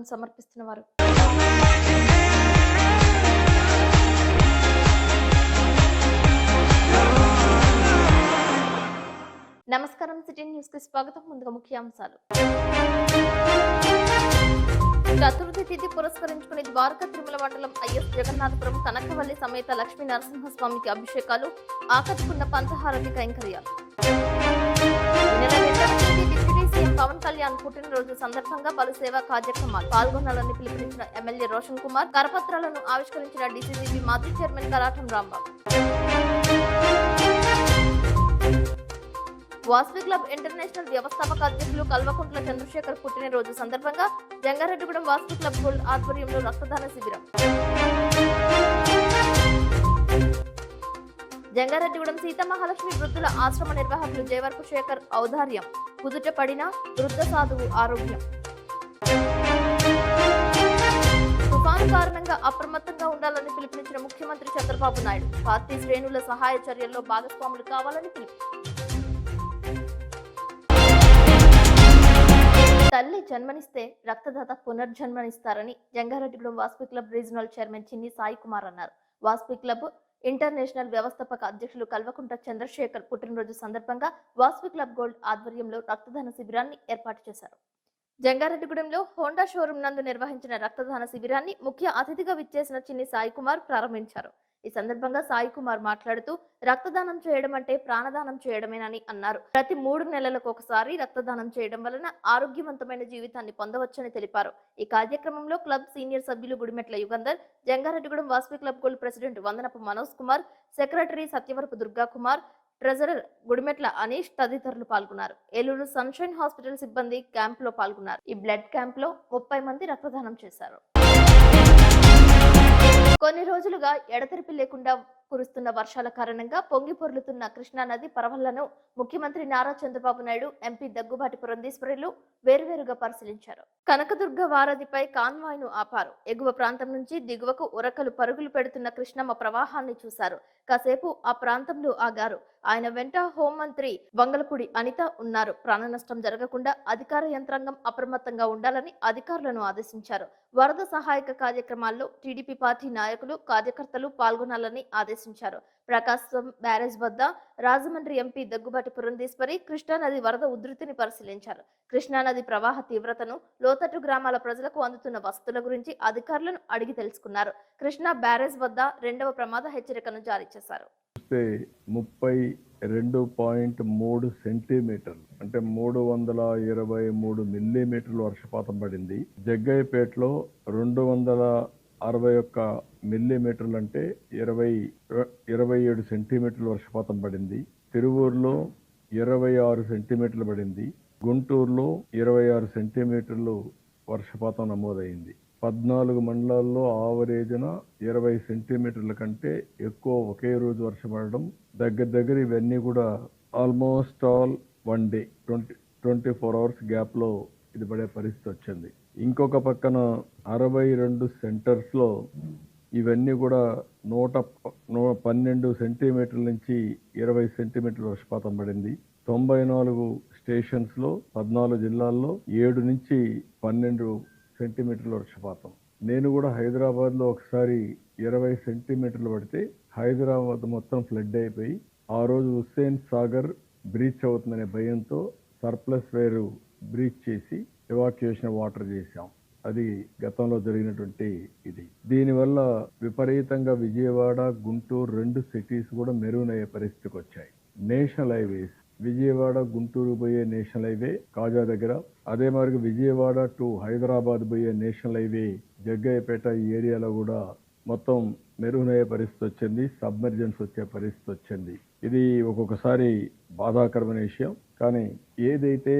నివాళులను సమర్పిస్తున్నవారు. నమస్కారం, city news కి స్వాగతం. ముందుగా ముఖ్యాంశాలు. చతుర్థి తిథి పురస్కరించుకుని ద్వారకా తిరుమల మండలం ఐఎస్ జగన్నాథపురం కనకవల్లి సమేత లక్ష్మీ నరసింహస్వామికి అభిషేకాలు, ఆకట్టుకున్న పంచహారతి కైంకర్యాలు. డిప్యూటీ సీఎం పవన్ కళ్యాణ్ పుట్టినరోజు సందర్భంగా పలు సేవా కార్యక్రమాలు పాల్గొనాలని పిలుపునిచ్చిన ఎమ్మెల్యే రోషన్ కుమార్, కరపత్రాలను ఆవిష్కరించిన డీసీసీబీ మాజీ chairman Karatam Rambabu. Vasavi club international వ్యవస్థాపక అధ్యక్షులు కల్వకుంట్ల చంద్రశేఖర్ పుట్టినరోజు సందర్భంగా జంగారెడ్డిగూడెం వాసవి క్లబ్ గోల్డ్ ఆధ్వర్యంలో రక్తదాన శిబిరం. జంగారెడ్డిగూడెం సీతమహాలక్ష్మి వృద్ధుల ఆశ్రమ నిర్వాహకులు జయవర్పు శేఖర్ ఔదార్యం, కుదుట పడిన వృద్ధ సాధువు ఆరోగ్యం. తుఫాను కారణంగా అప్రమత్తంగా ఉండాలని పిలుపునిచ్చిన ముఖ్యమంత్రి చంద్రబాబు నాయుడు, పార్టీ శ్రేణుల సహాయ చర్యల్లో భాగస్వాములు కావాలని పిలుపు. తల్లి జన్మనిస్తే రక్తదాత పునర్జన్మనిస్తారని Jangareddygudem Vasavi club regional chairman Chinni Sai Kumar అన్నారు. వాసవి క్లబ్ ఇంటర్నేషనల్ వ్యవస్థాపక అధ్యక్షులు కల్వకుంట్ల చంద్రశేఖర్ పుట్టినరోజు సందర్భంగా వాసవి క్లబ్ గోల్డ్ ఆధ్వర్యంలో రక్తదాన శిబిరాన్ని ఏర్పాటు చేశారు. జంగారెడ్డిగూడెంలో హోండా షోరూం నందు నిర్వహించిన రక్తదాన శిబిరాన్ని ముఖ్య అతిథిగా విచ్చేసిన చిన్ని సాయి కుమార్ ప్రారంభించారు. ఈ సందర్భంగా సాయి కుమార్ మాట్లాడుతూ రక్తదానం చేయడం అంటే ప్రాణదానం చేయడమేనని అన్నారు. ప్రతి 3 నెలలకు ఒకసారి రక్తదానం చేయడం వలన ఆరోగ్యవంతమైన జీవితాన్ని పొందవచ్చని తెలిపారు. ఈ కార్యక్రమంలో క్లబ్ సీనియర్ సభ్యులు Gudimetla Yugandhar, Jangareddygudem Vasavi club gold president Vandanapu Manoj Kumar, secretary Satyavarapu Durga Kumar, treasurer Gudimetla Anish తదితరులు పాల్గొన్నారు. ఏలూరు సన్షైన్ హాస్పిటల్ సిబ్బంది క్యాంప్ లో పాల్గొన్నారు. ఈ బ్లడ్ క్యాంప్ లో 30 మంది రక్తదానం చేశారు. కొన్ని రోజులుగా ఎడతెరిపి లేకుండా కురుస్తున్న వర్షాల కారణంగా పొంగి పొర్లుతున్న కృష్ణా నది పరవళ్లను ముఖ్యమంత్రి నారా చంద్రబాబు నాయుడు, ఎంపీ దగ్గుబాటి పురంధేశ్వరులు వేరువేరుగా పరిశీలించారు. కనకదుర్గ వారధిపై కాన్వాయ్ను ఆపారు. ఎగువ ప్రాంతం నుంచి దిగువకు ఉరకలు పరుగులు పెడుతున్న కృష్ణమ్మ ప్రవాహాన్ని చూశారు. కాసేపు ఆ ప్రాంతంలో ఆగారు. ఆయన వెంట హోంమంత్రి వంగలపూడి అనిత ఉన్నారు. ప్రాణ నష్టం జరగకుండా అధికార యంత్రాంగం అప్రమత్తంగా ఉండాలని అధికారులను ఆదేశించారు. వరద సహాయక కార్యక్రమాల్లో టీడీపీ పార్టీ నాయకులు, కార్యకర్తలు పాల్గొనాలని ఆదేశించారు. ప్రకాశం బ్యారేజ్ వద్ద రాజమండ్రి ఎంపీ దగ్గుబాటి పురంధేశ్వరి కృష్ణానది వరద ఉధృతిని పరిశీలించారు. కృష్ణానది ప్రవాహ తీవ్రతను, లోతట్టు గ్రామాల ప్రజలకు అందుతున్న వసతుల గురించి అధికారులను అడిగి తెలుసుకున్నారు. కృష్ణా బ్యారేజ్ వద్ద 2వ ప్రమాద హెచ్చరికను జారీ చేశారు. 32.3 సెంటీమీటర్లు అంటే 323 మిల్లీమీటర్లు వర్షపాతం పడింది. జగ్గయ్యపేటలో 261 మిల్లీమీటర్లు అంటే 27 సెంటీమీటర్లు వర్షపాతం పడింది. తిరువూరులో 26 సెంటీమీటర్లు పడింది. గుంటూరులో 26 సెంటీమీటర్లు వర్షపాతం నమోదైంది. 14 మండలాల్లో ఆవరేజ్న 20 సెంటీమీటర్ల కంటే ఎక్కువ ఒకే రోజు వర్షం పడడం దగ్గర ఇవన్నీ కూడా ఆల్మోస్ట్ ఆల్ 1 డే 24 అవర్స్ గ్యాప్లో ఇది పడే పరిస్థితి వచ్చింది. ఇంకొక పక్కన 62 సెంటర్స్లో ఇవన్నీ కూడా 112 సెంటీమీటర్ల నుంచి 20 సెంటీమీటర్ల వర్షపాతం పడింది. 94 స్టేషన్స్లో 14 జిల్లాల్లో 7 నుంచి 12 సెంటీమీటర్ల వర్షపాతం. నేను కూడా హైదరాబాద్లో ఒకసారి 20 సెంటీమీటర్లు పడితే హైదరాబాద్ మొత్తం ఫ్లడ్ అయిపోయి ఆ రోజు హుస్సేన్ సాగర్ బ్రీచ్ అవుతుందనే భయంతో సర్ప్లస్ వేరు బ్రీచ్ చేసి ఎవాక్యుయేషన్ వాటర్ చేశాం. అది గతంలో జరిగినటువంటి ఇది. దీనివల్ల విపరీతంగా విజయవాడ, గుంటూరు 2 సిటీస్ కూడా మెరుగయ్యే పరిస్థితికి వచ్చాయి. నేషనల్ హైవేస్ విజయవాడ గుంటూరు పోయే నేషనల్ హైవే కాజా దగ్గర, అదే మరి విజయవాడ టు హైదరాబాద్ పోయే నేషనల్ హైవే జగ్గయ్యపేట ఈ ఏరియాలో కూడా మొత్తం మెరుగయ్యే పరిస్థితి వచ్చింది. సబ్మెర్జెన్స్ వచ్చే పరిస్థితి వచ్చింది. ఇది ఒక్కొక్కసారి బాధాకరమైన విషయం. కానీ ఏదైతే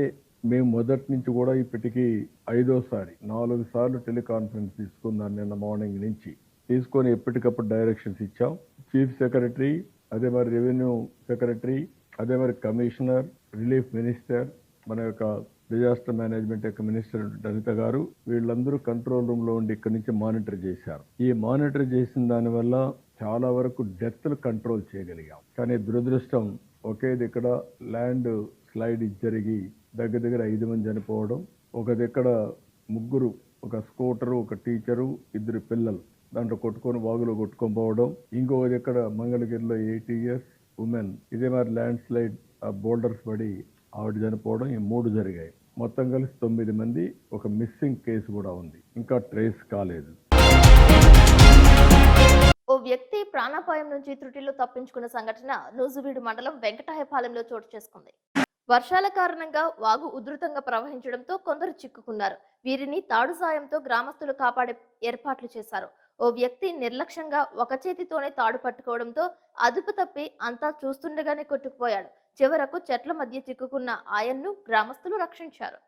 మేము మొదటి నుంచి కూడా ఇప్పటికీ 5వ సారి 4 సార్లు టెలికాన్ఫరెన్స్ తీసుకున్నాను. నిన్న మార్నింగ్ నుంచి తీసుకొని ఎప్పటికప్పుడు డైరెక్షన్స్ ఇచ్చాం. చీఫ్ సెక్రటరీ, అదే మరి రెవెన్యూ సెక్రటరీ, అదే మరి కమిషనర్, రిలీఫ్ మినిస్టర్, మన యొక్క డిజాస్టర్ మేనేజ్మెంట్ యొక్క మినిస్టర్ అనిత గారు, వీళ్ళందరూ కంట్రోల్ రూమ్ లో ఉండి ఇక్కడి నుంచి మానిటర్ చేశారు. ఈ మానిటర్ చేసిన దానివల్ల చాలా వరకు డెత్లు కంట్రోల్ చేయగలిగాం. కానీ దురదృష్టం ఒకే దగ్గర ల్యాండ్ స్లైడ్ జరిగి దగ్గర 5 మంది చనిపోవడం, ఒక దగ్గర 3 ఒక స్కూటరు, ఒక టీచరు, 2 పిల్లలు దాంట్లో కొట్టుకొని వాగులో కొట్టుకొని పోవడం. ఇంకొకటి ఇక్కడ మంగళగిరిలో 8 years ఉమెన్ ఇదే మరి ల్యాండ్ స్లైడ్ బోల్డర్స్ పడి ఆవిడ చనిపోవడం. ఈ 3 జరిగాయి. మొత్తం కలిసి 9 మంది. ఒక మిస్సింగ్ కేసు కూడా ఉంది, ఇంకా ట్రేస్ కాలేదు. ఓ వ్యక్తి ప్రాణాపాయం నుంచి త్రుటిలో తప్పించుకున్న సంఘటన నూజువీడు మండలం వెంకటాయపాలెంలో చోటు చేసుకుంది. వర్షాల కారణంగా వాగు ఉధృతంగా ప్రవహించడంతో కొందరు చిక్కుకున్నారు. వీరిని తాడు సాయంతో గ్రామస్తులు కాపాడే ఏర్పాట్లు చేశారు. ఓ వ్యక్తి నిర్లక్ష్యంగా ఒక చేతితోనే తాడు పట్టుకోవడంతో అదుపు తప్పి అంతా చూస్తుండగానే కొట్టుకుపోయాడు. చివరకు చెట్ల మధ్య చిక్కుకున్న ఆయన్ను గ్రామస్తులు రక్షించారు.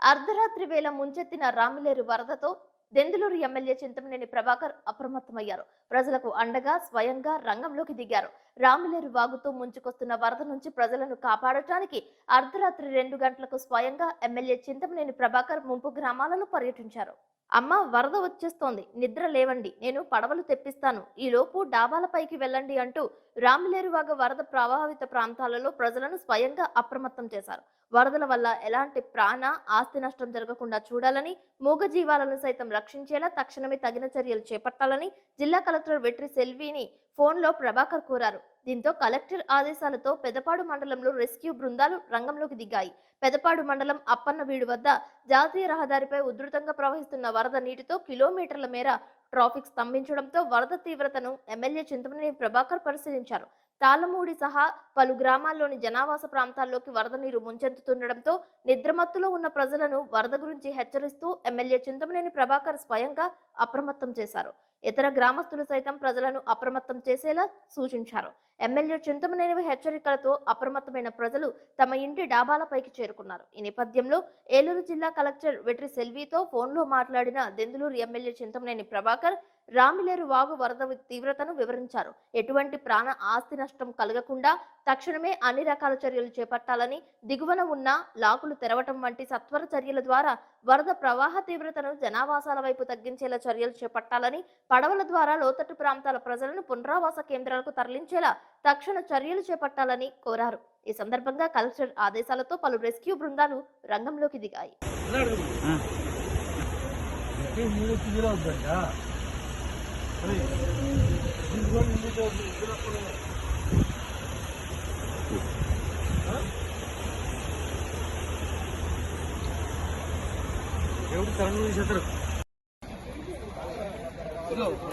అర్ధరాత్రి వేళ ముంచెత్తిన రామిలేరు వరదతో దెందులూరు ఎమ్మెల్యే చింతమనేని ప్రభాకర్ అప్రమత్తమయ్యారు. ప్రజలకు అండగా స్వయంగా రంగంలోకి దిగారు. రామిలేరు వాగుతో ముంచుకొస్తున్న వరద నుంచి ప్రజలను కాపాడటానికి అర్ధరాత్రి 2 గంటలకు స్వయంగా ఎమ్మెల్యే చింతమనేని ప్రభాకర్ ముంపు గ్రామాలలో పర్యటించారు. అమ్మ, వరద వచ్చేస్తోంది, నిద్ర లేవండి, నేను పడవలు తెప్పిస్తాను, ఈలోపు డాబాలపైకి వెళ్ళండి అంటూ రామిలేరువాగ వరద ప్రభావిత ప్రాంతాలలో ప్రజలను స్వయంగా అప్రమత్తం చేశారు. వరదల వల్ల ఎలాంటి ప్రాణ ఆస్తి నష్టం జరగకుండా చూడాలని, మూగజీవాలను సైతం రక్షించేలా తక్షణమే తగిన చర్యలు చేపట్టాలని జిల్లా కలెక్టర్ వెట్రి సెల్విని ఫోన్లో ప్రభాకర్ కోరారు. దీంతో కలెక్టర్ ఆదేశాలతో పెదపాడు మండలంలో రెస్క్యూ బృందాలు రంగంలోకి దిగాయి. పెదపాడు మండలం అప్పన్నవీడు వద్ద జాతీయ రహదారిపై ఉధృతంగా ప్రవహిస్తున్న వరద నీటితో కిలోమీటర్ల మేర ట్రాఫిక్ స్తంభించడంతో వరద తీవ్రతను ఎమ్మెల్యే చింతమనేని ప్రభాకర్ పరిశీలించారు. తాళమూడి సహా పలు గ్రామాల్లోని జనావాస ప్రాంతాల్లోకి వరద నీరు ముంచెత్తుతుండటంతో నిద్రమత్తులో ఉన్న ప్రజలను వరద గురించి హెచ్చరిస్తూ ఎమ్మెల్యే చింతమనేని ప్రభాకర్ స్వయంగా అప్రమత్తం చేశారు. ఇతర గ్రామస్తులు సైతం ప్రజలను అప్రమత్తం చేసేలా సూచించారు. ఎమ్మెల్యే చింతమనేని హెచ్చరికలతో అప్రమత్తమైన ప్రజలు తమ ఇంటి డాబాలపైకి చేరుకున్నారు. ఈ నేపథ్యంలో ఏలూరు జిల్లా కలెక్టర్ వెట్రి సెల్వితో ఫోన్లో మాట్లాడిన దెందులూరు ఎమ్మెల్యే చింతమనేని ప్రభాకర్ రామిలేరు వాగు వరద తీవ్రతను వివరించారు. ఎటువంటి ప్రాణ ఆస్తి నష్టం కలగకుండా తక్షణమే అన్ని రకాల చర్యలు చేపట్టాలని, దిగువన ఉన్న లాకులు తెరవటం వంటి సత్వర చర్యల ద్వారా వరద ప్రవాహ తీవ్రతను జనావాసాల వైపు తగ్గించేలా చర్యలు చేపట్టాలని, పడవల ద్వారా లోతట్టు ప్రాంతాల ప్రజలను పునరావాస కేంద్రాలకు తరలించేలా తక్షణ చర్యలు చేపట్టాలని కోరారు. ఈ సందర్భంగా కలెక్టర్ ఆదేశాలతో పలు రెస్క్యూ బృందాలు రంగంలోకి దిగాయి.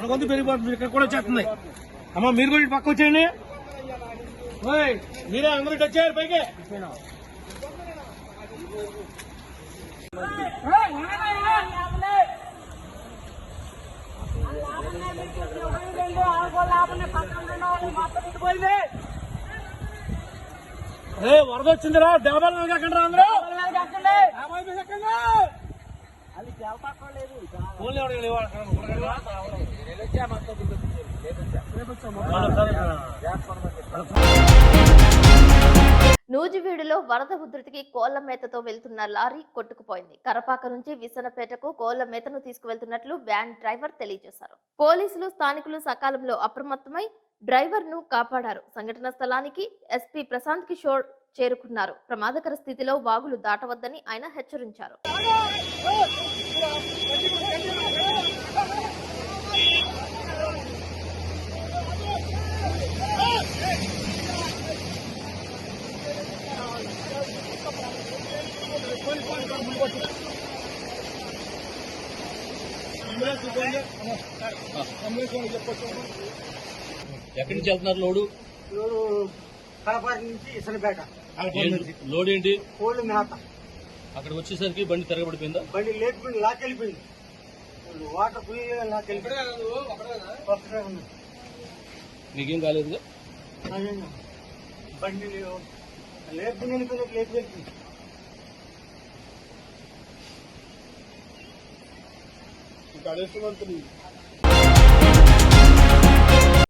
కొంత పెరిగిపోతుంది, ఇక్కడ కూడా వచ్చేస్తుంది. అమ్మ, మీరు కూడా పక్క వచ్చేయండి. మీరే అందరూ వచ్చారు పైకి. వరద వచ్చిందిరా, డాబాలు కాకండి రా, అందరూ నూజివీడులో వరద ఉధృతికి కోళ్ల మేతతో వెళ్తున్న లారీ కొట్టుకుపోయింది. కరపాక నుంచి విసనపేటకు కోళ్ల మేతను తీసుకువెళ్తున్నట్లు వ్యాన్ డ్రైవర్ తెలియజేశారు. పోలీసులు, స్థానికులు సకాలంలో అప్రమత్తమై డ్రైవర్ ను కాపాడారు. సంఘటన స్థలానికి ఎస్పీ ప్రశాంత్ కిషోర్ చేరుకున్నారు. ప్రమాదకర స్థితిలో వాగులు దాటవద్దని ఆయన హెచ్చరించారు. ఎక్కడి నుంచి వెళ్తున్నారు లోడు? కడపాక నుంచి ఇసనపేట. లోడ్ ఏంటి? కోళ్ళు మేత. అక్కడికి వచ్చేసరికి బండి తిరగబడిపోయిందా? బండి లేకపోయింది, లాకెళ్ళిపోయింది. వాటర్ పోయి లాకెళ్ళిపోయింది. మీకేం కాలేదుగా? బండి లేకపోయింది, లేకపోయింది. ఇంకా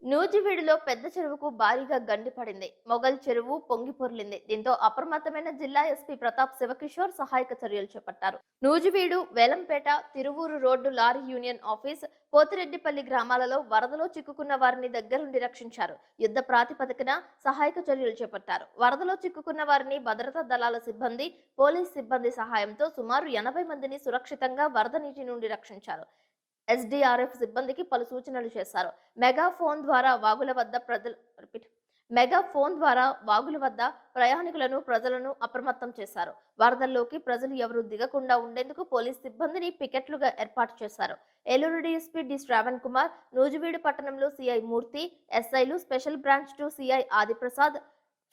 నూజివీడులో పెద్ద చెరువుకు భారీగా గండి పడింది. మొగల్ చెరువు పొంగి పొర్లింది. దీంతో అప్రమత్తమైన జిల్లా ఎస్పీ ప్రతాప్ శివకిషోర్ సహాయక చర్యలు చేపట్టారు. Nuzvid, Velampeta, Tiruvuru road lorry union office, Pothireddipalli గ్రామాలలో వరదలో చిక్కుకున్న వారిని దగ్గరుండి రక్షించారు. యుద్ధ ప్రాతిపదికన సహాయక చర్యలు చేపట్టారు. వరదలో చిక్కుకున్న వారిని భద్రతా దళాల సిబ్బంది, పోలీస్ సిబ్బంది సహాయంతో సుమారు 80 మందిని సురక్షితంగా వరద నీటి నుండి రక్షించారు. ఎస్డీఆర్ఎఫ్ సిబ్బందికి పలు సూచనలు చేశారు. మెగాఫోన్ ద్వారా వాగుల వద్ద ప్రజలను అప్రమత్తం చేశారు. వరదల్లోకి ప్రజలు ఎవరూ దిగకుండా ఉండేందుకు పోలీస్ సిబ్బందిని పికెట్లుగా ఏర్పాటు చేశారు. ఏలూరు డీఎస్పీ డి శ్రావణ్ కుమార్, నూజివీడు పట్టణంలో సిఐ మూర్తి, ఎస్ఐలు, special branch 2 CI Adiprasad,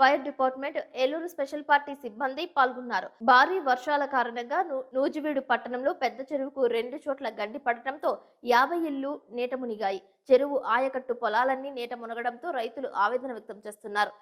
fire department, Eluru special party సిబ్బంది పాల్గొన్నారు. భారీ వర్షాల కారణంగా నూజివీడు పట్టణంలో పెద్ద చెరువుకు 2 చోట్ల గండి పడటంతో 50 ఇళ్లు నీట మునిగాయి. చెరువు ఆయకట్టు పొలాలన్నీ నీట మునగడంతో రైతులు ఆవేదన వ్యక్తం చేస్తున్నారు.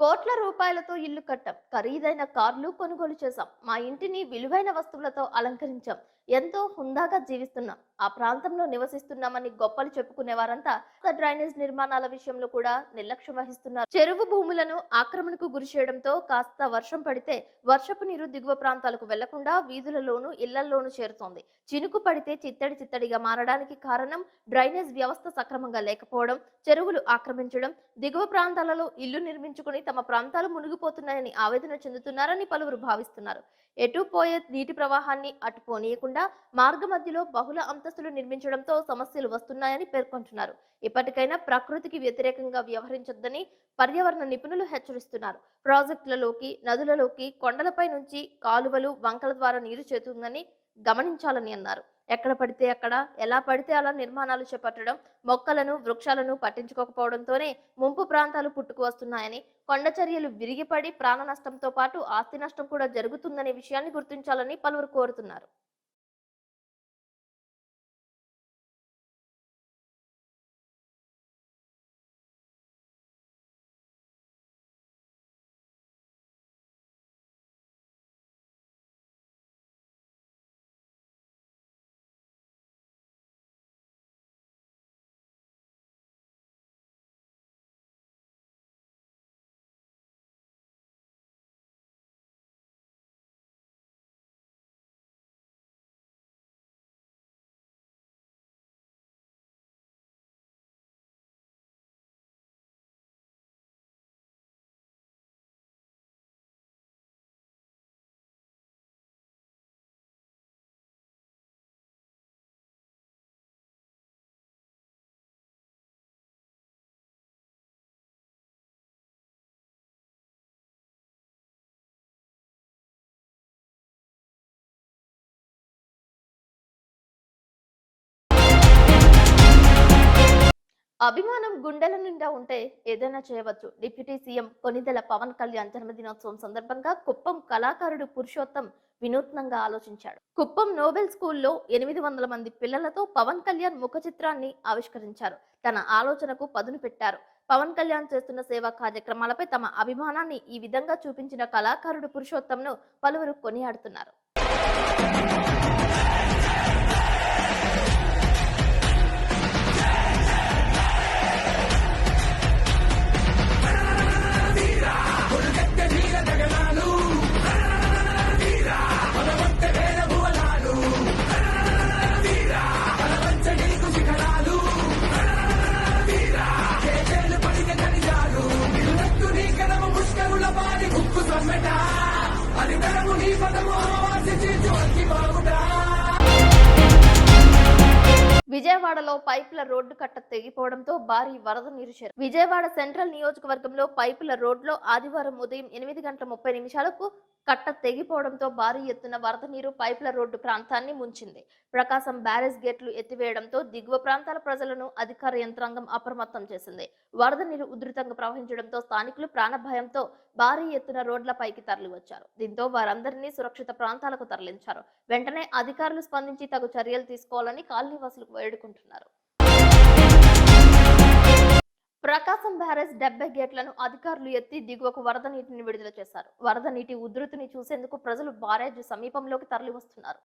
కోట్ల రూపాయలతో ఇల్లు కట్టాం, ఖరీదైన కార్లు కొనుగోలు చేశాం, మా ఇంటిని విలువైన వస్తువులతో అలంకరించాం, ఎంతో హుందాగా జీవిస్తున్నాం, ఆ ప్రాంతంలో నివసిస్తున్నామని గొప్పలు చెప్పుకునే వారంతా డ్రైనేజ్ నిర్మాణాల విషయంలో కూడా నిర్లక్ష్యం వహిస్తున్నారు. చెరువు భూములను ఆక్రమణకు గురి చేయడంతో కాస్త వర్షం పడితే వర్షపు నీరు దిగువ ప్రాంతాలకు వెళ్లకుండా వీధులలోనూ ఇళ్లల్లోనూ చేరుతోంది. చినుకు పడితే చిత్తడిగా మారడానికి కారణం డ్రైనేజ్ వ్యవస్థ సక్రమంగా లేకపోవడం, చెరువులు ఆక్రమించడం, దిగువ ప్రాంతాలలో ఇల్లు నిర్మించుకుని తమ ప్రాంతాలు మునిగిపోతున్నాయని ఆవేదన చెందుతున్నారని పలువురు భావిస్తున్నారు. ఎటు పోయే నీటి ప్రవాహాన్ని అటు పోనీయకుండా మార్గ మధ్యలో బహుళ అంతస్తులు నిర్మించడంతో సమస్యలు వస్తున్నాయని పేర్కొంటున్నారు. ఇప్పటికైనా ప్రకృతికి వ్యతిరేకంగా వ్యవహరించొద్దని పర్యావరణ నిపుణులు హెచ్చరిస్తున్నారు. ప్రాజెక్టులలోకి, నదులలోకి, కొండలపై నుంచి కాలువలు, వంకల ద్వారా నీరు చేరుతుందని గమనించాలని అన్నారు. ఎక్కడ పడితే అక్కడ, ఎలా పడితే అలా నిర్మాణాలు చేపట్టడం, మొక్కలను, వృక్షాలను పట్టించుకోకపోవడంతోనే ముంపు ప్రాంతాలు పుట్టుకు వస్తున్నాయని, కొండ చర్యలు విరిగిపడి ప్రాణ నష్టంతో పాటు ఆస్తి నష్టం కూడా జరుగుతుందనే విషయాన్ని గుర్తించాలని పలువురు కోరుతున్నారు. అభిమానం గుండెల నిండా ఉంటే ఏదైనా చేయవచ్చు. డిప్యూటీ సీఎం కొనిదెల పవన్ కళ్యాణ్ జన్మదినోత్సవం సందర్భంగా కుప్పం కళాకారుడు పురుషోత్తం వినూత్నంగా ఆలోచించాడు. కుప్పం నోబెల్ స్కూల్లో 800 మంది పిల్లలతో పవన్ కళ్యాణ్ ముఖ చిత్రాన్ని ఆవిష్కరించారు. తన ఆలోచనకు పదును పెట్టారు. పవన్ కళ్యాణ్ చేస్తున్న సేవా కార్యక్రమాలపై తమ అభిమానాన్ని ఈ విధంగా చూపించిన కళాకారుడు పురుషోత్తంను పలువురు కొనియాడుతున్నారు. విజయవాడలో పైపుల రోడ్డు కట్ట తెగిపోవడంతో భారీ వరద నీరు చేరింది. విజయవాడ సెంట్రల్ నియోజకవర్గంలో పైపుల రోడ్లో ఆదివారం ఉదయం 8:30 కట్ట తెగిపోవడంతో భారీ ఎత్తున వరద నీరు పైపుల రోడ్డు ప్రాంతాన్ని ముంచింది. ప్రకాశం బ్యారేజ్ గేట్లు ఎత్తివేయడంతో దిగువ ప్రాంతాల ప్రజలను అధికార యంత్రాంగం అప్రమత్తం చేసింది. వరద నీరు ఉధృతంగా ప్రవహించడంతో స్థానికులు ప్రాణభయంతో భారీ ఎత్తున రోడ్లపైకి తరలివచ్చారు. దీంతో వారందరినీ సురక్షిత ప్రాంతాలకు తరలించారు. వెంటనే అధికారులు స్పందించి తగు చర్యలు తీసుకోవాలని కాలనీవాసులకు వేడుకుంటున్నారు. ప్రకాశం బ్యారేజ్ 70 గేట్లను అధికారులు ఎత్తి దిగువకు వరద నీటిని విడుదల చేశారు. వరద నీటి ఉధృతిని చూసేందుకు ప్రజలు బ్యారేజ్ సమీపంలోకి తరలి వస్తున్నారు.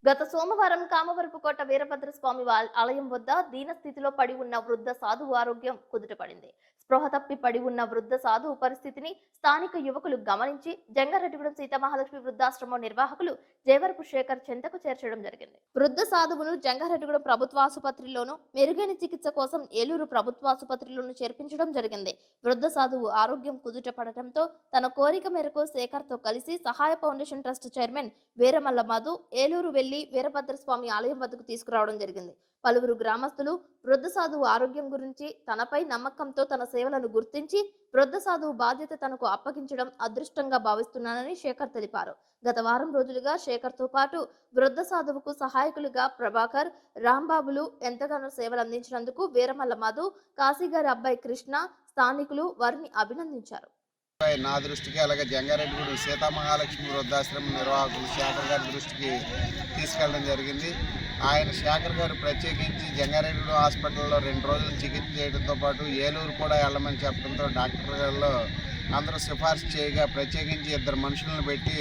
గత సోమవారం కామవరపుకోట వీరభద్రస్వామి ఆలయం వద్ద దీనస్థితిలో పడి ఉన్న వృద్ధ సాధువు ఆరోగ్యం కుదుటపడింది. స్పృహ తప్పి పడి ఉన్న వృద్ధ సాధువు పరిస్థితిని స్థానిక యువకులు గమనించి జంగారెడ్డిగూడెం సీతామహాలక్ష్మి వృద్ధాశ్రమం నిర్వాహకులు జేవరపు శేఖర్ చెంతకు చేర్చడం జరిగింది. వృద్ధ సాధువును జంగారెడ్డిగూడెం ప్రభుత్వ ఆసుపత్రిలోను మెరుగైన చికిత్స కోసం ఏలూరు ప్రభుత్వ ఆసుపత్రిలోను చేర్పించడం జరిగింది. వృద్ధ సాధువు ఆరోగ్యం కుదుటపడటంతో తన కోరిక మేరకు శేఖర్ తో కలిసి సహాయ foundation trust chairman Veeramalla Madhu Eluru వెళ్లి వీరభద్రస్వామి ఆలయం వద్దకు తీసుకురావడం జరిగింది. పలువురు గ్రామస్తులు వృద్ధ సాధువు ఆరోగ్యం గురించి తనపై నమ్మకంతో తన సేవలను గుర్తించి వృద్ధ సాధువు బాధ్యత తనకు అప్పగించడం అదృష్టంగా భావిస్తున్నానని శేఖర్ తెలిపారు. గత వారం రోజులుగా శేఖర్ తో పాటు వృద్ధ సాధువుకు సహాయకులుగా ప్రభాకర్, రాంబాబులు ఎంతగానో సేవలు అందించినందుకు వీరమల్ల మధు, కాశీగారి అబ్బాయి కృష్ణ స్థానికులు వారిని అభినందించారు. నా దృష్టికి అలాగే జంగారెడ్డిగూడెం సీతామహాలక్ష్మి వృద్ధాశ్రమం నిర్వాహకులు శేఖర్ గారి దృష్టికి తీసుకెళ్ళడం జరిగింది. ఆయన శేఖర్ గారు ప్రత్యేకించి జంగారెడ్డిగూడెం హాస్పిటల్లో 2 రోజులు చికిత్స చేయడంతో పాటు ఏలూరు కూడా వెళ్ళమని చెప్పడంతో డాక్టర్ గారు అందరూ సిఫార్సు చేయగా ప్రత్యేకించి 2 మనుషులను పెట్టి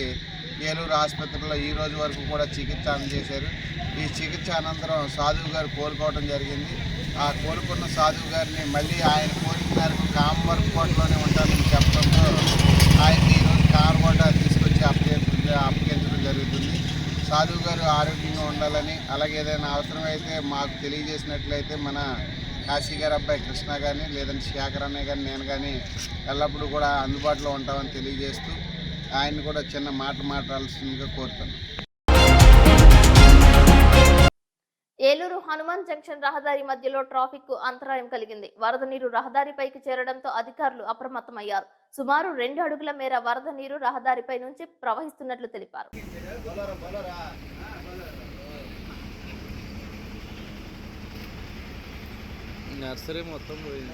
ఏలూరు ఆసుపత్రిలో ఈ రోజు వరకు కూడా చికిత్స అందజేశారు. ఈ చికిత్స అనంతరం సాధువు గారు కోలుకోవడం జరిగింది. ఆ కోలుకున్న సాధువు గారిని మళ్ళీ ఆయన కోరిక మేరకు కామవరపుకోటలోనే ఉంటానని చెప్పడంతో ఆయన్ని ఈరోజు కామవరపుకోట తీసుకొచ్చి అప్పగించడం జరుగుతుంది. సాధువు గారు ఆరోగ్యంగా ఉండాలని, అలాగే ఏదైనా అవసరమైతే మాకు తెలియజేసినట్లయితే మన కాశీ గారి అబ్బాయి కృష్ణ కానీ లేదంటే శేఖర్ అన్నయ్య కానీ నేను కానీ ఎల్లప్పుడూ కూడా అందుబాటులో ఉంటామని తెలియజేస్తూ ఆయన్ని కూడా చిన్న మాట్లాడాల్సిందిగా కోరుతున్నాను. ఏలూరు హనుమాన్ జంక్షన్ రహదారి మధ్యలో ట్రాఫిక్ అంతరాయం కలిగింది. వరద నీరు రహదారిపైకి చేరడంతో అధికారులు అప్రమత్తమయ్యారు. సుమారు 2 అడుగుల మేర వరద నీరు రహదారిపై నుంచి ప్రవహిస్తున్నట్లు తెలిపారు. నర్సరీ మొత్తం పోయింది.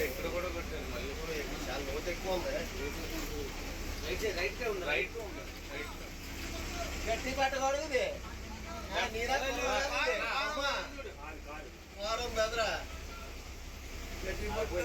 ఇక్కడ కూడా కొట్టారు, మళ్ళీ కూడా చాలా లోతు ఎక్కువ ఉంది. రైట్ ఉంది, రైట్ గట్టి పట్టకూడదు. బెదరా గట్టి పట్టు.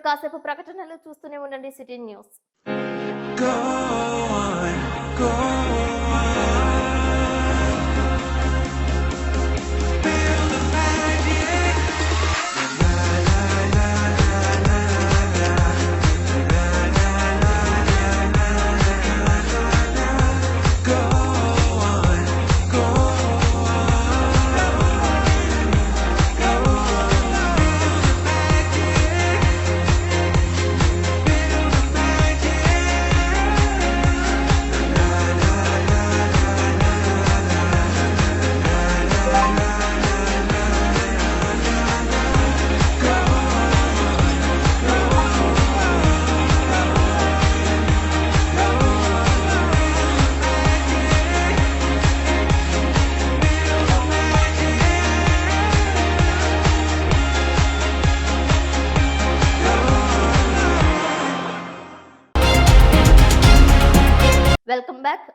కాసేపు ప్రకటనలు చూస్తూనే ఉండండి city news. Welcome back.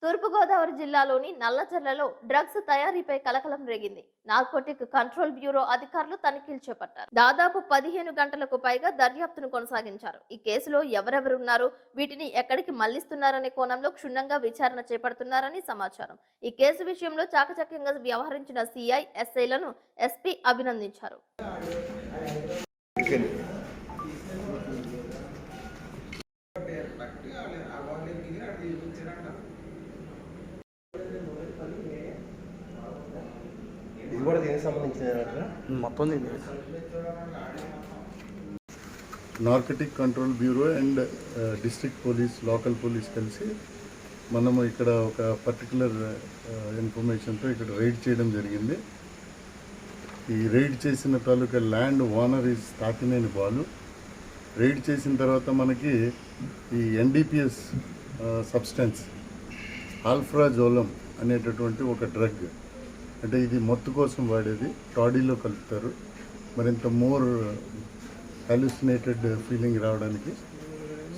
Thurpugodavari జిల్లాలోని నల్లజర్లలో డ్రగ్స్ తయారీపై కలకలం రేగింది. నార్కోటిక్ కంట్రోల్ బ్యూరో అధికారులు తనిఖీలు చేపట్టారు. దాదాపు 15 గంటలకు పైగా దర్యాప్తును కొనసాగించారు. ఈ కేసులో ఎవరెవరున్నారు, వీటిని ఎక్కడికి మళ్లిస్తున్నారనే కోణంలో క్షుణ్ణంగా విచారణ చేపడుతున్నారని సమాచారం. ఈ కేసు విషయంలో చాకచక్యంగా వ్యవహరించిన సిఐ, ఎస్ఐలను ఎస్పీ అభినందించారు. ఇది కూడా దీనికి సంబంధించిన మొత్తం narcotic control bureau and district police, local police కలిసి మనము ఇక్కడ ఒక పర్టికులర్ ఇన్ఫర్మేషన్తో ఇక్కడ రైడ్ చేయడం జరిగింది. ఈ రైడ్ చేసిన తాలూకా land owner is Tatineni Balu. Raid చేసిన తర్వాత మనకి ఈ ఎన్డీపీఎస్ సబ్స్టెన్స్ ఆల్ఫ్రాజోలం అనేటటువంటి ఒక డ్రగ్, అంటే ఇది మత్తు కోసం వాడేది, టాడీలో కలుపుతారు మరింత మోర్ హాలుసినేటెడ్ ఫీలింగ్ రావడానికి.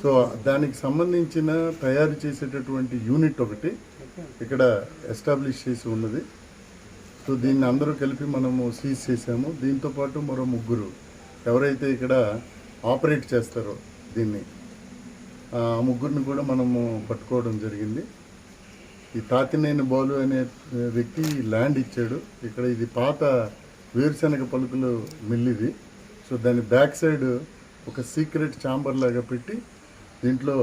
సో దానికి సంబంధించిన తయారు చేసేటటువంటి యూనిట్ ఒకటి ఇక్కడ ఎస్టాబ్లిష్ చేసి ఉన్నది. సో దీన్ని అందరూ కలిపి మనము సీజ్ చేసాము. దీంతోపాటు మరో 3 ఎవరైతే ఇక్కడ ఆపరేట్ చేస్తారో దీన్ని, ఆ 3 కూడా మనము పట్టుకోవడం జరిగింది. ఈ తాతినేని బాలు అనే వ్యక్తి ల్యాండ్ ఇచ్చాడు. ఇక్కడ ఇది పాత వేరుశనగ పలుకులు మిల్ ఇది. సో దాని బ్యాక్ సైడ్ ఒక సీక్రెట్ ఛాంబర్ లాగా పెట్టి దీంట్లో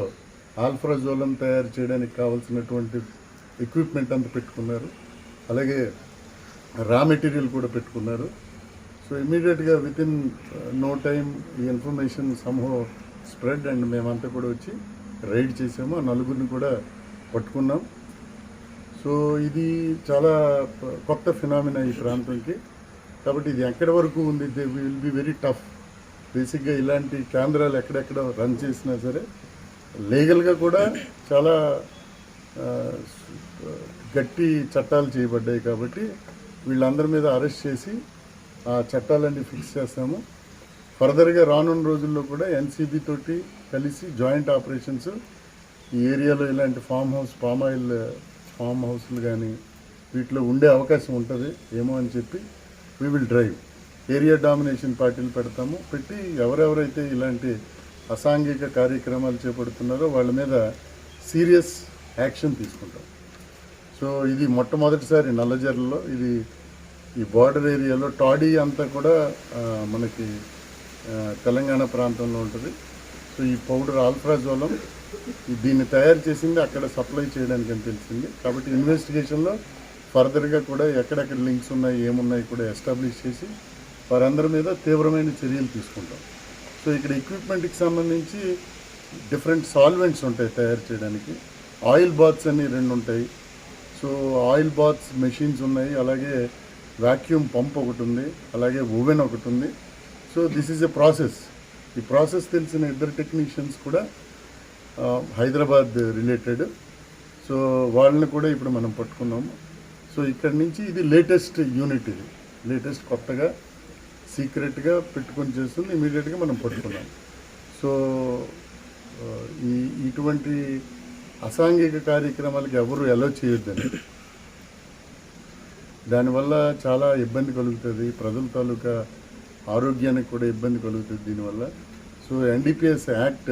ఆల్ఫ్రాజోలం తయారు చేయడానికి కావాల్సినటువంటి ఎక్విప్మెంట్ అంతా పెట్టుకున్నారు. అలాగే రా మెటీరియల్ కూడా పెట్టుకున్నారు. సో ఇమీడియట్గా విత్ ఇన్ నో టైమ్ ఈ ఇన్ఫర్మేషన్ సమ్హౌ స్ప్రెడ్ అండ్ మేమంతా కూడా వచ్చి రైడ్ చేసాము. ఆ 4 కూడా పట్టుకున్నాం. సో ఇది చాలా కొత్త ఫినామినా ఈ ప్రాంతంకి. కాబట్టి ఇది ఎక్కడి వరకు ఉంది, they will be very tough. బేసిక్గా ఇలాంటి కేంద్రాలు ఎక్కడెక్కడ రన్ చేసినా సరే లీగల్గా కూడా చాలా గట్టి చట్టాలు చేయబడ్డాయి. కాబట్టి వీళ్ళందరి మీద అరెస్ట్ చేసి ఆ చట్టాలన్నీ ఫిక్స్ చేస్తాము. ఫర్దర్గా రానున్న రోజుల్లో కూడా ఎన్సీబీ తోటి కలిసి జాయింట్ ఆపరేషన్స్ ఈ ఏరియాలో ఇలాంటి పామ్ ఆయిల్ ఫామ్ హౌస్లు కానీ వీటిలో ఉండే అవకాశం ఉంటుంది ఏమో అని చెప్పి we will drive area domination పార్టీలు పెడతాము. పెట్టి ఎవరెవరైతే ఇలాంటి అసాంఘిక కార్యక్రమాలు చేపడుతున్నారో వాళ్ళ మీద సీరియస్ యాక్షన్ తీసుకుంటాం. సో ఇది మొట్టమొదటిసారి నల్లజర్లలో, ఇది ఈ బార్డర్ ఏరియాలో టాడీ అంతా కూడా మనకి తెలంగాణ ప్రాంతంలో ఉంటుంది. సో ఈ పౌడర్ ఆల్ఫ్రాజోలం దీన్ని తయారు చేసింది అక్కడ సప్లై చేయడానికి అని తెలిసింది. కాబట్టి ఇన్వెస్టిగేషన్లో ఫర్దర్గా కూడా ఎక్కడెక్కడ లింక్స్ ఉన్నాయి, ఏమున్నాయి కూడా ఎస్టాబ్లిష్ చేసి వారందరి మీద తీవ్రమైన చర్యలు తీసుకుంటాం. సో ఇక్కడ ఎక్విప్మెంట్కి సంబంధించి డిఫరెంట్ సాల్వెంట్స్ ఉంటాయి తయారు చేయడానికి. ఆయిల్ బాత్స్ అని 2 ఉంటాయి. సో ఆయిల్ బాత్స్ మెషిన్స్ ఉన్నాయి, అలాగే వాక్యూమ్ పంప్ ఒకటి ఉంది, అలాగే ఓవెన్ ఒకటి ఉంది. So this is a process. ఈ ప్రాసెస్ తెలిసిన 2 టెక్నీషియన్స్ కూడా హైదరాబాద్ రిలేటెడ్. సో వాళ్ళని కూడా ఇప్పుడు మనం పట్టుకున్నాము. సో ఇక్కడ నుంచి ఇది లేటెస్ట్ యూనిట్, ఇది లేటెస్ట్ కొత్తగా సీక్రెట్గా పెట్టుకొని చేస్తుంది. ఇమీడియట్గా మనం పట్టుకున్నాం. సో ఇటువంటి అసాంఘిక కార్యక్రమాలకు ఎవరు అలౌ చేయొద్దని, దానివల్ల చాలా ఇబ్బంది కలుగుతుంది, ప్రజల తాలూకా ఆరోగ్యానికి కూడా ఇబ్బంది కలుగుతుంది దీనివల్ల. సో సో ఎన్డీపీఎస్ యాక్ట్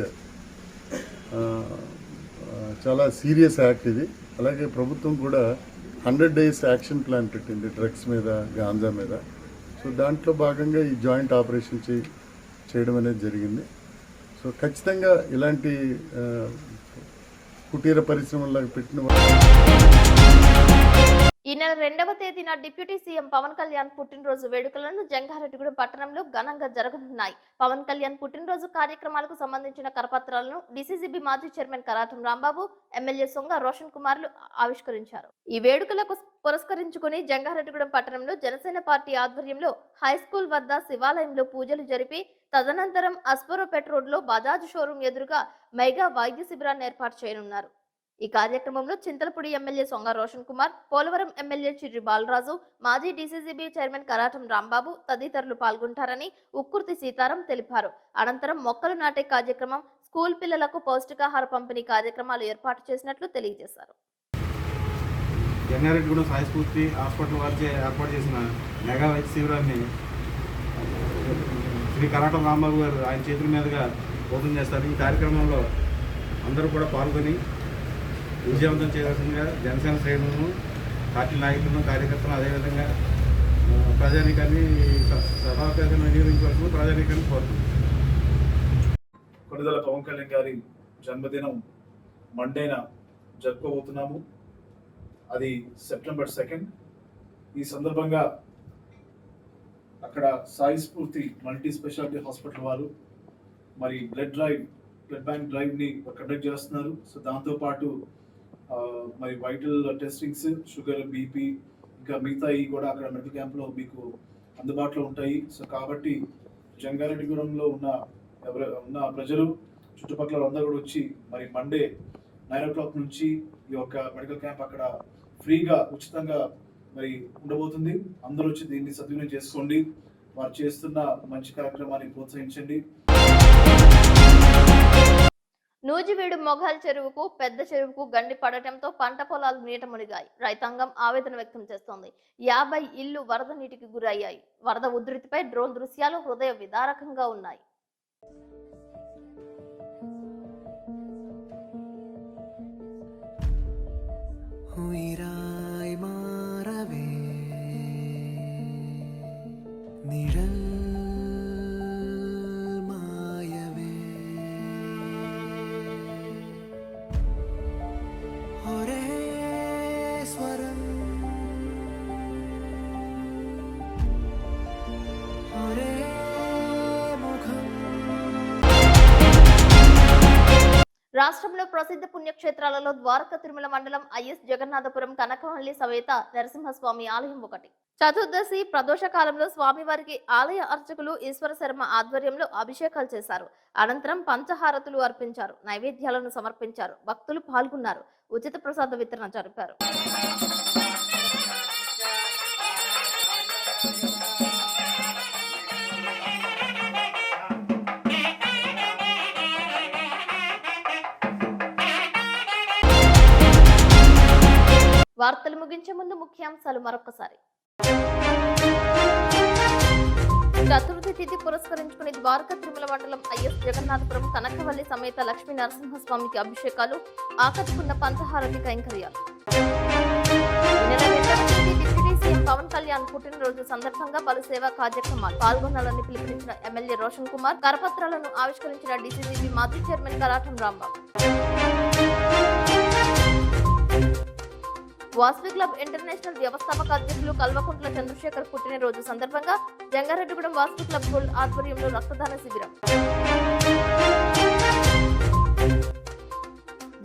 చాలా సీరియస్ యాక్ట్ ఇది. అలాగే ప్రభుత్వం కూడా 100 days యాక్షన్ ప్లాన్ పెట్టింది డ్రగ్స్ మీద, గాంజా మీద. సో దాంట్లో భాగంగా ఈ జాయింట్ ఆపరేషన్ చేయడం అనేది జరిగింది. సో ఖచ్చితంగా ఇలాంటి కుటీర పరిశ్రమలకు పెట్టిన ఈ నెల 2వ తేదీన డిప్యూటీ సీఎం పవన్ కళ్యాణ్ పుట్టినరోజు వేడుకలను జంగారెడ్డిగూడెం పట్టణంలో ఘనంగా జరగనున్నాయి. పవన్ కళ్యాణ్ పుట్టినరోజు కార్యక్రమాలకు సంబంధించిన కరపత్రాలను డీసీసీబీ మాజీ చైర్మన్ కరాటం రాంబాబు, ఎమ్మెల్యే సొంగ రోషన్ కుమార్లు ఆవిష్కరించారు. ఈ వేడుకలకు పురస్కరించుకుని జంగారెడ్డిగూడెం పట్టణంలో జనసేన పార్టీ ఆధ్వర్యంలో హైస్కూల్ వద్ద శివాలయంలో పూజలు జరిపి తదనంతరం అస్పరోపేట్ రోడ్లో బజాజ్ షోరూం ఎదురుగా మెగా వైద్య శిబిరాన్ని ఏర్పాటు చేయనున్నారు. ఈ కార్యక్రమంలో చింతలపూడి ఎమ్మెల్యే సొంగ రోషన్ కుమార్, పోలవరం ఎమ్మెల్యే చిర్రి బాలరాజు, మాజీ డీసీసీబీ చైర్మన్ కరాటం రాంబాబు తదితరులు పాల్గొంటారని ఉక్కుర్తి సీతారాం తెలిపారు. అనంతరం మొక్కలు నాటే కార్యక్రమం, స్కూల్ పిల్లలకు పౌష్టికాహార పంపిణీ కార్యక్రమాలు ఏర్పాటు చేసినట్లు తెలియజేశారు. జంగారెడ్డిగూడెం సాయి స్ఫూర్తి హాస్పిటల్ వారిచే ఏర్పాటు చేసిన మెగా వైద్య శిబిరాన్ని శ్రీ కరాటం రాంబాబు గారు ఆయన చేతుల మీదుగా ఓపెన్ చేస్తారు. ఈ కార్యక్రమంలో అందరూ కూడా పాల్గొని విజయవంతం చేయాల్సిందిగా జనసేన శ్రేణులను, పార్టీ నాయకులను, కార్యకర్తలను, అదేవిధంగా ప్రజానీకాన్ని సభాపేదను వినియోగించవలసిన ప్రజానీకాన్ని కోరుతుంది. కొణిదెల పవన్ కళ్యాణ్ గారి జన్మదినం మండేన జరుపుకోబోతున్నాము. అది September 2. ఈ సందర్భంగా అక్కడ సాయి స్ఫూర్తి మల్టీ స్పెషాలిటీ హాస్పిటల్ వారు మరి బ్లడ్ బ్యాంక్ డ్రైవ్ని కండక్ట్ చేస్తున్నారు. సో దాంతోపాటు మరి వైటల్ టెస్టింగ్స్, షుగర్, బీపీ, ఇంకా మిగతాయి కూడా అక్కడ మెడికల్ క్యాంప్లో మీకు అందుబాటులో ఉంటాయి. సో కాబట్టి జంగారెడ్డిగూడెంలో ఉన్న ప్రజలు, చుట్టుపక్కల అందరూ కూడా వచ్చి మరి మండే 9 o'clock నుంచి ఈ యొక్క మెడికల్ క్యాంప్ అక్కడ ఫ్రీగా ఉచితంగా మరి ఉండబోతుంది. అందరూ వచ్చి దీన్ని సద్వినియోగం చేసుకోండి. వారు చేస్తున్న మంచి కార్యక్రమాన్ని ప్రోత్సహించండి. నూజివీడు మొఘల్ చెరువుకు, పెద్ద చెరువుకు గండి పడటంతో పంట పొలాలు నీట మునిగాయి. రైతాంగం ఆవేదన వ్యక్తం చేస్తోంది. 50 ఇళ్లు వరద నీటికి గురయ్యాయి. వరద ఉధృతిపై డ్రోన్ దృశ్యాలు హృదయ విదారకంగా ఉన్నాయి. రాష్ట్రంలో ప్రసిద్ధ పుణ్యక్షేత్రాలలో ద్వారకా తిరుమల మండలం ఐఎస్ జగన్నాథపురం కనకవల్లి సమేత నరసింహస్వామి ఆలయం ఒకటి. చతుర్దశి ప్రదోష కాలంలో స్వామివారికి ఆలయ అర్చకులు ఈశ్వర శర్మ ఆధ్వర్యంలో అభిషేకాలు చేశారు. అనంతరం పంచహారతులు అర్పించారు, నైవేద్యాలను సమర్పించారు, భక్తులు పాల్గొన్నారు, ఉచిత ప్రసాద వితరణ జరిపారు. వార్తలు ముగించే ముందు ముఖ్యాంశాలు మరొకసారి. చతుర్థి తిథి పురస్కరించుకుని ద్వారకా తిరుమల మండలం ఐఎస్ జగన్నాథపురం కనకవల్లి సమేత లక్ష్మీ నరసింహస్వామికి అభిషేకాలు, ఆకట్టుకున్న పంచహారతి కైంకర్యాలు. డిప్యూటీ సీఎం పవన్ కళ్యాణ్ పుట్టినరోజు సందర్భంగా పలు సేవా కార్యక్రమాలు పాల్గొనాలని పిలుపునిచ్చిన ఎమ్మెల్యే రోషన్ కుమార్, కరపత్రాలను ఆవిష్కరించిన డీసీసీబీ మాజీ chairman Karatam Rambabu. Vasavi club international వ్యవస్థాపక అధ్యక్షులు కల్వకుంట్ల చంద్రశేఖర్ పుట్టినరోజు సందర్భంగా జంగారెడ్డిగూడెం వాసవి క్లబ్ గోల్డ్ ఆధ్వర్యంలో రక్తదాన శిబిరం.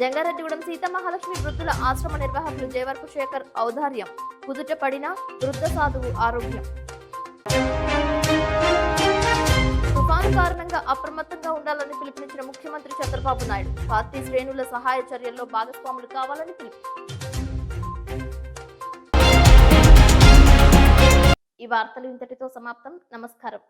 జంగారెడ్డిగూడెం సీతమహాలక్ష్మి వృద్ధుల ఆశ్రమ నిర్వాహకులు జయవర్పు శేఖర్ ఔదార్యం, కుదుట పడిన వృద్ధ సాధువు ఆరోగ్యం. తుఫాను కారణంగా అప్రమత్తంగా ఉండాలని పిలుపునిచ్చిన ముఖ్యమంత్రి చంద్రబాబు నాయుడు, పార్టీ శ్రేణుల సహాయ చర్యల్లో భాగస్వాములు కావాలని పిలుపు. ఈ వార్తలు ఇంతటితో సమాప్తం. నమస్కారం.